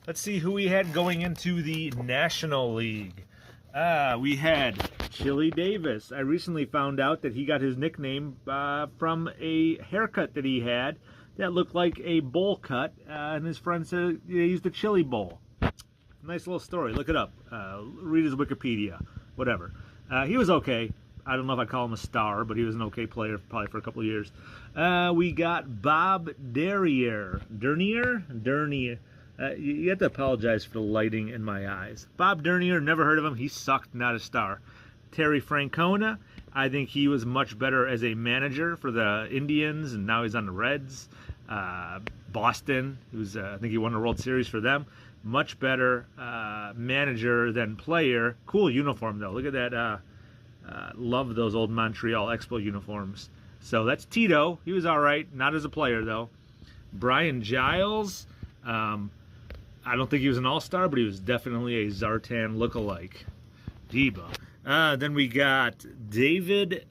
Let's see who we had going into the National League. We had Chili Davis. I recently found out that he got his nickname from a haircut that he had that looked like a bowl cut, and his friend said he used the chili bowl. Nice little story. Look it up. Read his Wikipedia. Whatever. He was okay. I don't know if I'd call him a star, but he was an okay player probably for a couple of years. We got Bob Dernier. Dernier. You have to apologize for the lighting in my eyes. Bob Dernier, never heard of him. He sucked, not a star. Terry Francona, I think he was much better as a manager for the Indians, and now he's on the Reds. Boston, I think he won the World Series for them. Much better manager than player. Cool uniform, though. Look at that. Love those old Montreal Expo uniforms. So that's Tito. He was all right. Not as a player, though. Brian Giles. I don't think he was an all-star, but he was definitely a Zartan lookalike. Diva. Then we got David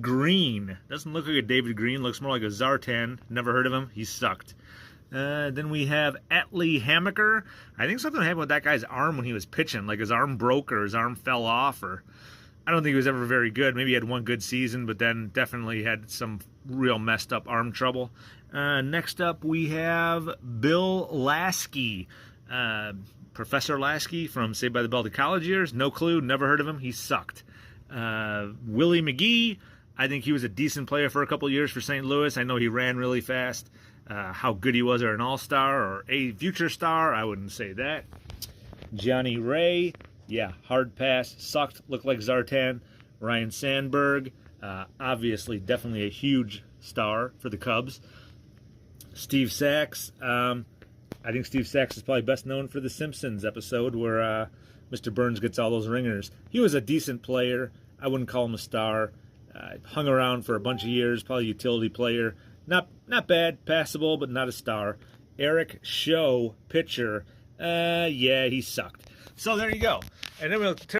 Green. Doesn't look like a David Green. Looks more like a Zartan. Never heard of him. He sucked. Then we have Atlee Hammaker. I think something happened with that guy's arm when he was pitching. Like his arm broke or his arm fell off. Or I don't think he was ever very good. Maybe he had one good season, but then definitely had some real messed up arm trouble. Next up, we have Bill Lasky. Professor Lasky from Saved by the Bell, the college years. No clue. Never heard of him. He sucked. Willie McGee. I think he was a decent player for a couple years for St. Louis. I know he ran really fast. How good he was, or an all-star or a future star, I wouldn't say that. Johnny Ray. Yeah, hard pass. Sucked. Looked like Zartan. Ryan Sandberg. Obviously, definitely a huge star for the Cubs. Steve Sachs. I think Steve Sachs is probably best known for the Simpsons episode where Mr. Burns gets all those ringers. He was a decent player. I wouldn't call him a star. Hung around for a bunch of years, probably a utility player. Not bad, passable, but not a star. Eric Show, pitcher. Yeah, he sucked. So there you go. And then we'll